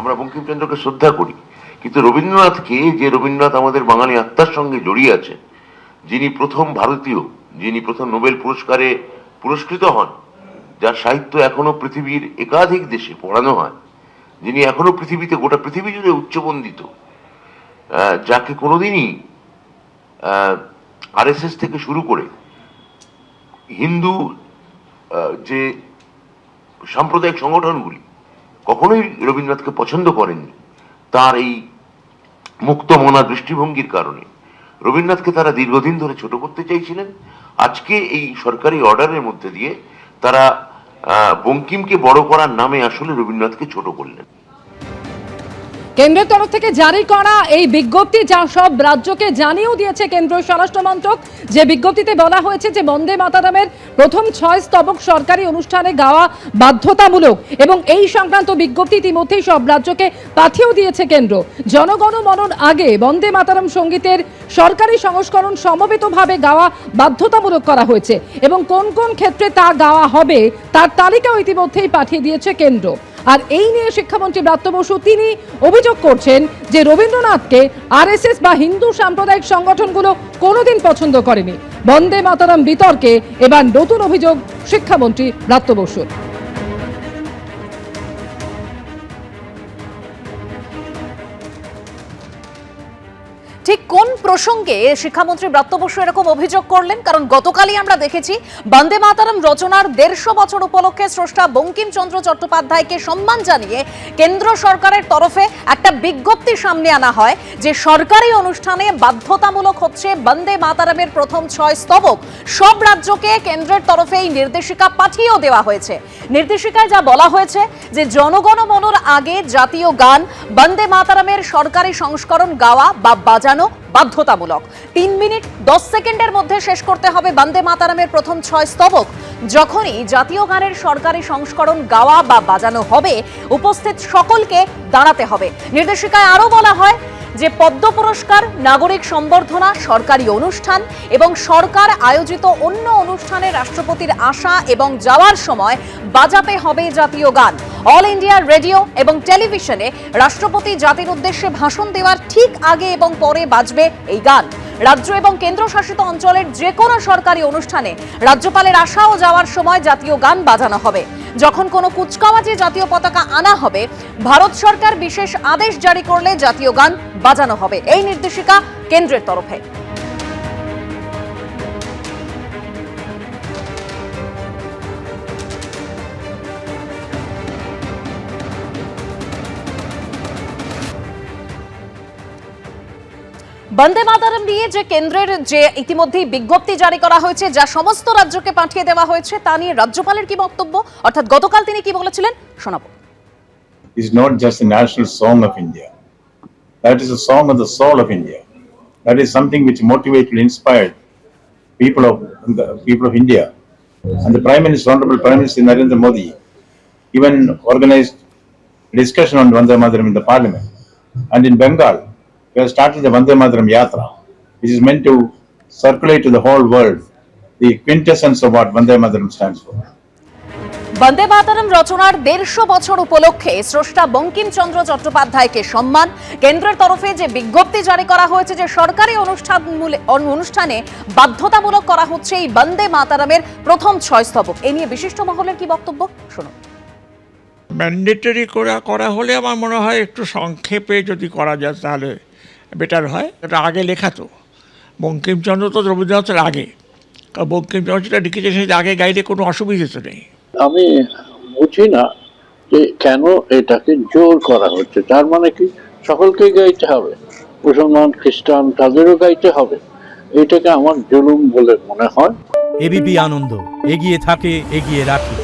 আমরা বঙ্কিমচন্দ্রকে শ্রদ্ধা করি, কিন্তু রবীন্দ্রনাথকে, যে রবীন্দ্রনাথ আমাদের বাঙালি আত্মার সঙ্গে জড়িয়ে আছে, যিনি প্রথম ভারতীয়, যিনি প্রথম নোবেল পুরস্কারে পুরস্কৃত হন, যার সাহিত্য এখনো পৃথিবীর একাধিক দেশে পড়ানো হয়, যিনি এখনো পৃথিবীতে, গোটা পৃথিবী জুড়ে উচ্চবন্দিত, যাকে কোনোদিনই আরএসএস থেকে শুরু করে হিন্দু যে সাম্প্রদায়িক সংগঠনগুলি কখনোই রবীন্দ্রনাথকে পছন্দ করেননি, তার এই মুক্ত মনা দৃষ্টিভঙ্গির কারণে রবীন্দ্রনাথকে তারা দীর্ঘদিন ধরে ছোট করতে চাইছিলেন। আজকে এই সরকারি অর্ডারের মধ্যে দিয়ে তারা বঙ্কিমকে বড় করার নামে আসলে রবীন্দ্রনাথকে ছোট করলেন। কেন্দ্রের তরফ থেকে জারি করা এই বিজ্ঞপ্তি, যা সব রাজ্যকে জানিয়েও দিয়েছে কেন্দ্রীয় স্বরাষ্ট্র মন্ত্রক, যে বিজ্ঞপ্তিতে বলা হয়েছে যে বন্দে মাতরমের প্রথম 6 স্তবক সরকারি অনুষ্ঠানে গাওয়া বাধ্যতামূলক, এবং এই সংক্রান্ত বিজ্ঞপ্তি ইতিমধ্যেই সব রাজ্যকে পাঠিয়েও দিয়েছে কেন্দ্র। জনগণ মনন আগে বন্দে মাতরম সঙ্গীতের সরকারি সংস্করণ সমবেতভাবে গাওয়া বাধ্যতামূলক করা হয়েছে, এবং কোন কোন ক্ষেত্রে তা গাওয়া হবে তার তালিকাও ইতিমধ্যেই পাঠিয়ে দিয়েছে কেন্দ্র। আর এই নিয়ে শিক্ষামন্ত্রী ব্রাত্য বসু তিনি অভিযোগ করছেন যে রবীন্দ্রনাথকে আরএসএস বা হিন্দু সাম্প্রদায়িক সংগঠনগুলো কোনোদিন পছন্দ করেনি। বন্দে মাতরম বিতর্কে এবার নতুন অভিযোগ শিক্ষামন্ত্রী ব্রাত্য বসুর। ঠিক কোন প্রসঙ্গে শিক্ষামন্ত্রী ব্রাত্য বসু এরকম অভিযোগ করলেন? কারণ গতকালই আমরা দেখেছি বন্দে মাতরম রচনার 150 বছর উপলক্ষে স্রষ্টা বঙ্কিমচন্দ্র চট্টোপাধ্যায়কে সম্মান জানিয়ে কেন্দ্র সরকারের তরফে একটা বিজ্ঞপ্তি সামনে আনা হয় যে সরকারি অনুষ্ঠানে বাধ্যতামূলক হচ্ছে বন্দে মাতরমের প্রথম 6 স্তবক। সব রাজ্যকে কেন্দ্রের তরফে এই নির্দেশিকা পাঠিয়েও দেওয়া হয়েছে। নির্দেশিকায় যা বলা হয়েছে যে জনগণ মনর আগে জাতীয় গান বন্দে মাতরমের সরকারি সংস্করণ গাওয়া বা বাজানো বাধ্যতামূলক। 3 মিনিট 10 সেকেন্ডের মধ্যে শেষ করতে হবে বন্দে মাতরমের প্রথম 6 স্তবক। যখনই জাতীয় গানের সরকারি সংস্করণ গাওয়া বা বাজানো হবে, উপস্থিত সকলকে দাঁড়াতে হবে। নির্দেশিকায় আরো বলা হয় যে পদ্ম পুরস্কার, নাগরিক সম্বর্ধনা, সরকারি অনুষ্ঠান এবং সরকার আয়োজিত অন্য অনুষ্ঠানে রাষ্ট্রপতির আসা এবং যাওয়ার সময় বাজাতে হবে জাতীয় গান। অল ইন্ডিয়া রেডিও এবং টেলিভিশনে রাষ্ট্রপতি জাতির উদ্দেশ্যে ভাষণ দেওয়ার ঠিক আগে এবং পরে বাজবে এই গান। রাজ্য এবং কেন্দ্রশাসিত অঞ্চলের যে কোনো সরকারি অনুষ্ঠানে রাজ্যপালের আসা ও যাওয়ার সময় জাতীয় গান বাজানো হবে। যখন কোনো কুচকাওয়াজে জাতীয় পতাকা আনা হবে, ভারত সরকার বিশেষ আদেশ জারি করলে জাতীয় গান বাজানো হবে। এই নির্দেশিকা কেন্দ্রের তরফে। বন্দে মাতরম নিয়ে যে কেন্দ্রের যে ইতিমধ্যেই বিজ্ঞপ্তি জারি করা হয়েছে, যা সমস্ত রাজ্যকে পাঠিয়ে দেওয়া হয়েছে, তা নিয়ে রাজ্যপালের কি বক্তব্য, অর্থাৎ গতকাল তিনি কি বলেছিলেন শোনাবো। Is not just a national song of India. That is a song of the soul of India. That is something which motivated, inspired people of India. And the Prime Minister, Honorable Prime Minister Narendra Modi, even organized a discussion on Vande Mataram in the Parliament. And in Bengal, we have started the Vande Mataram Yatra, which is meant to circulate to the whole world the quintessence of what Vande Mataram stands for. বন্দে মাতরম রচনার 150 বছর উপলক্ষে স্রষ্টা বঙ্কিমচন্দ্র চট্টোপাধ্যায়কে সম্মান। কেন্দ্রের তরফে যে বিজ্ঞপ্তি জারি করা হয়েছে যে সরকারি অনুষ্ঠানে বাধ্যতামূলক করা হচ্ছে এই বন্দে মাতরমের প্রথম 6 স্তবক। এই নিয়ে বিশিষ্ট মহলের কি বক্তব্য শুনুন। ম্যান্ডেটরি করা হলে আমার মনে হয় একটু সংক্ষেপে যদি করা যায় তাহলে বেটার হয়। এটা আগে লেখা তো, বঙ্কিমচন্দ্র তো রবীন্দ্রনাথের আগে, বঙ্কিমচন্দ্র যেটা লিখেছে সেটা আগে গাইলে কোনো অসুবিধে তো নেই। আমি বুঝি না যে কেন এটাকে জোর করা হচ্ছে। তার মানে কি সকলকে গাইতে হবে, মুসলমান খ্রিস্টান তাদেরও গাইতে হবে? এটাকে আমার জুলুম বলে মনে হয়। এবিপি আনন্দ এগিয়ে থাকে, এগিয়ে রাখে।